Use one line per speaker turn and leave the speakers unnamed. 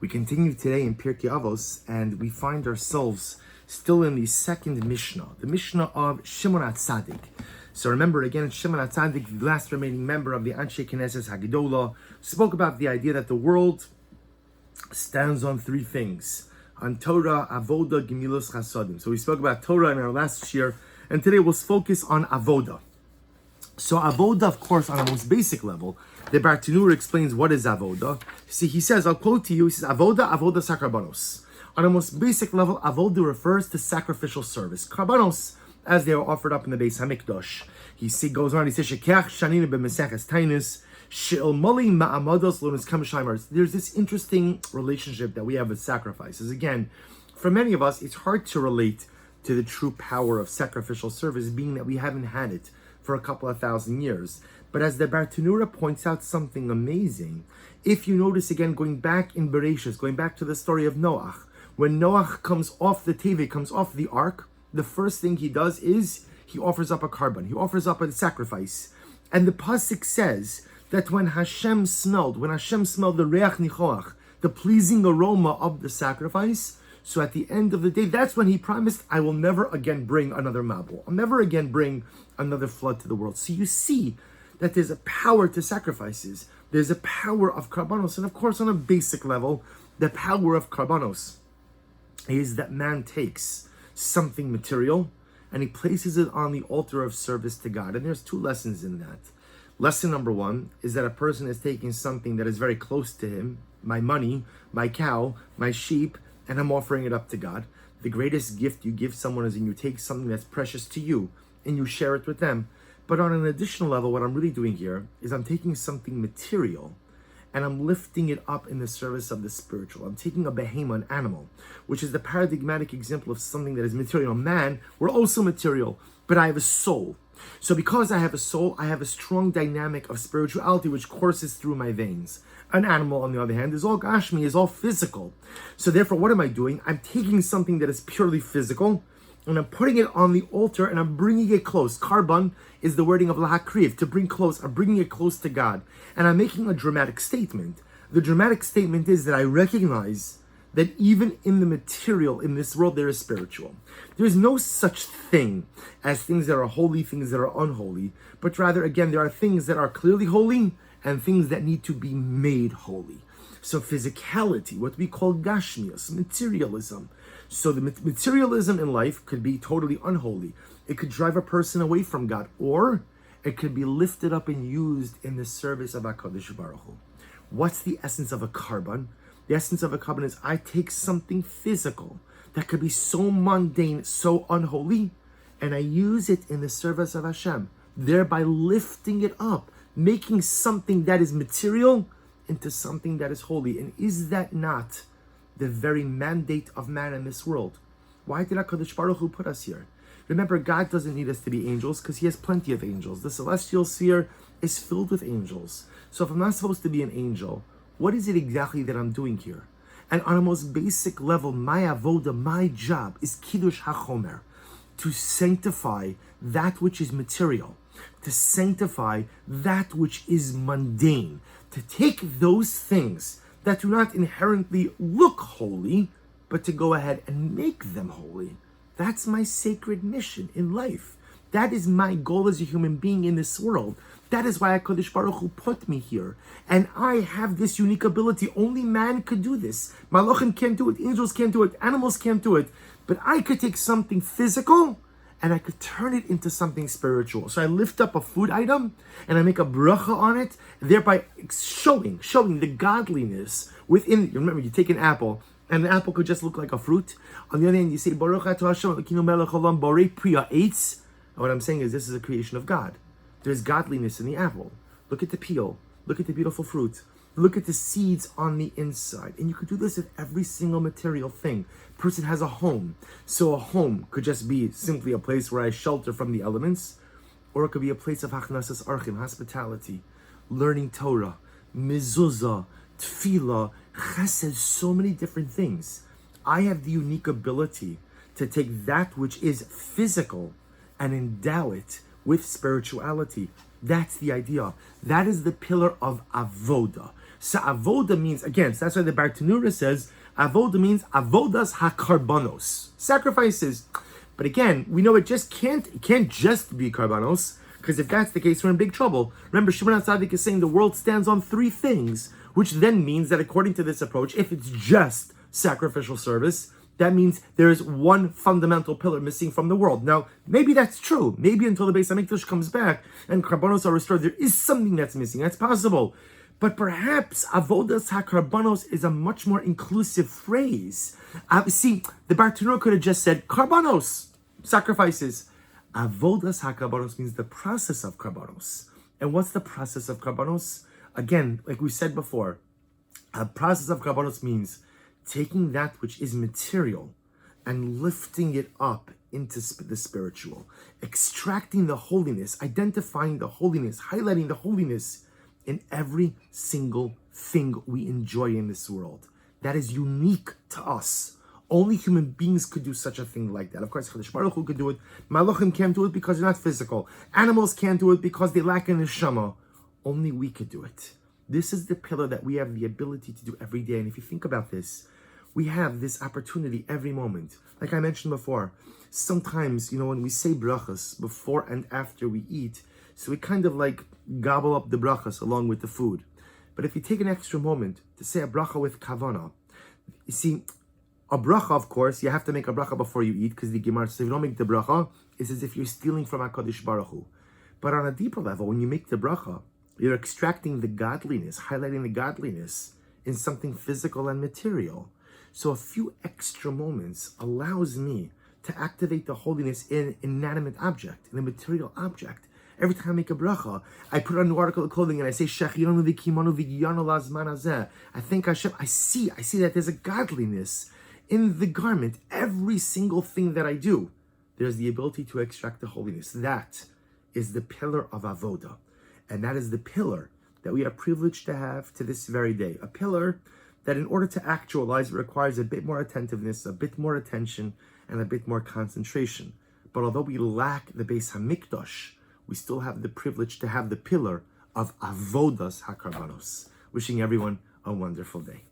We continue today in Pirkei Avos, and we find ourselves still in the second Mishna, the Mishna of Shimon HaTzadik. So remember again, Shimon HaTzadik, the last remaining member of the Anshe Knesset Hagedolah, spoke about the idea that the world stands on three things: on Torah, Avoda, Gemilos, Chasadim. So we spoke about Torah in our last year, and today we'll focus on Avoda. So Avoda, of course, on a most basic level, the Bartanur explains what is Avoda. See, he says, I'll quote to you, he says, Avoda sakarbanos. On a most basic level, Avoda refers to sacrificial service. Karbanos, as they are offered up in the Beis HaMikdash. He goes on, he says, Shekach shanina b'meseches tainus, she'el moli ma'amados lonis kamashimars. There's this interesting relationship that we have with sacrifices. Again, for many of us, it's hard to relate to the true power of sacrificial service, being that we haven't had it for a couple of thousand years. But as the Bartanura points out something amazing, if you notice again, going back in Bereshis, going back to the story of Noach, when Noach comes off the Teve, comes off the ark, the first thing he does is he offers up a carbon, he offers up a sacrifice. And the Pasuk says that when Hashem smelled the Reach Nichoach, the pleasing aroma of the sacrifice, so at the end of the day, that's when he promised, I will never again bring another Mabul. I'll never again bring another flood to the world. So you see that there's a power to sacrifices. There's a power of karbanos. And of course, on a basic level, the power of karbanos is that man takes something material and he places it on the altar of service to God. And there's two lessons in that. Lesson number one is that a person is taking something that is very close to him, my money, my cow, my sheep, and I'm offering it up to God. The greatest gift you give someone is when you take something that's precious to you and you share it with them. But on an additional level, what I'm really doing here is I'm taking something material and I'm lifting it up in the service of the spiritual. I'm taking a behemoth, an animal, which is the paradigmatic example of something that is material. Man, we're also material, but I have a soul. So because I have a soul, I have a strong dynamic of spirituality which courses through my veins. An animal, on the other hand, is all gashmi, is all physical. So therefore, what am I doing? I'm taking something that is purely physical, and I'm putting it on the altar, and I'm bringing it close. Karban is the wording of lahakriv, to bring close. I'm bringing it close to God. And I'm making a dramatic statement. The dramatic statement is that I recognize that even in the material, in this world, there is spiritual. There is no such thing as things that are holy, things that are unholy, but rather, again, there are things that are clearly holy and things that need to be made holy. So physicality, what we call gashmias, materialism. So the materialism in life could be totally unholy. It could drive a person away from God, or it could be lifted up and used in the service of HaKadosh Baruch Hu. What's the essence of a carbon? The essence of a carbon is I take something physical that could be so mundane, so unholy, and I use it in the service of Hashem, thereby lifting it up, making something that is material into something that is holy. And is that not the very mandate of man in this world? Why did HaKadosh Baruch Hu put us here? Remember, God doesn't need us to be angels because he has plenty of angels. The celestial sphere is filled with angels. So if I'm not supposed to be an angel, what is it exactly that I'm doing here? And on a most basic level, my avoda, my job is kiddush hachomer, to sanctify that which is material, to sanctify that which is mundane, to take those things that do not inherently look holy, but to go ahead and make them holy. That's my sacred mission in life. That is my goal as a human being in this world. That is why HaKadosh Baruch Hu put me here. And I have this unique ability. Only man could do this. Malachim can't do it. Angels can't do it. Animals can't do it. But I could take something physical and I could turn it into something spiritual. So I lift up a food item and I make a bracha on it, thereby showing the godliness within. Remember, you take an apple, and the apple could just look like a fruit. On the other hand, you say, Baruch atah Hashem Elokeinu melech haolam borei pri ha'etz. And what I'm saying is, this is a creation of God. There's godliness in the apple. Look at the peel. Look at the beautiful fruit. Look at the seeds on the inside. And you could do this with every single material thing. Person has a home. So a home could just be simply a place where I shelter from the elements, or it could be a place of hachnasas archim, hospitality, learning Torah, mezuzah, tefillah, chesed, so many different things. I have the unique ability to take that which is physical and endow it with spirituality. That's the idea. That is the pillar of avoda. So avoda means, again, so that's why the Bartanura says, avoda means avodas hakarbanos, sacrifices. But again, we know it can't just be karbanos, because if that's the case, we're in big trouble. Remember, Shimon HaTzadik is saying the world stands on three things, which then means that according to this approach, if it's just sacrificial service, that means there is one fundamental pillar missing from the world. Now, maybe that's true. Maybe until the Beis HaMikdash comes back and karbanos are restored, there is something that's missing. That's possible. But perhaps avodas hakarbanos is a much more inclusive phrase. See, the Bartanura could have just said karbanos, sacrifices. Avodas hakarbanos means the process of karbanos. And what's the process of karbanos? Again, like we said before, a process of karbanos means taking that which is material and lifting it up into the spiritual, extracting the holiness, identifying the holiness, highlighting the holiness in every single thing we enjoy in this world. That is unique to us. Only human beings could do such a thing like that. Of course, Chodesh Baruch Hu could do it. Malachim can't do it because they're not physical. Animals can't do it because they lack a neshama. Only we could do it. This is the pillar that we have the ability to do every day. And if you think about this, we have this opportunity every moment. Like I mentioned before, sometimes, when we say brachas before and after we eat, so we kind of like gobble up the brachas along with the food. But if you take an extra moment to say a bracha with kavanah, you see, a bracha, of course, you have to make a bracha before you eat, because the Gemara says if you don't make the bracha, it's as if you're stealing from HaKadosh Baruch Hu. But on a deeper level, when you make the bracha, you're extracting the godliness, highlighting the godliness in something physical and material. So a few extra moments allows me to activate the holiness in an inanimate object, in a material object. Every time I make a bracha, I put on a new article of clothing and I say, Shechironu v'kimonu v'giyanu lazman hazeh. I thank Hashem. I see that there's a godliness in the garment. Every single thing that I do, there's the ability to extract the holiness. That is the pillar of avoda. And that is the pillar that we are privileged to have to this very day. A pillar that in order to actualize requires a bit more attentiveness, a bit more attention, and a bit more concentration. But although we lack the Beis HaMikdash, we still have the privilege to have the pillar of avodas hakarbanos. Wishing everyone a wonderful day.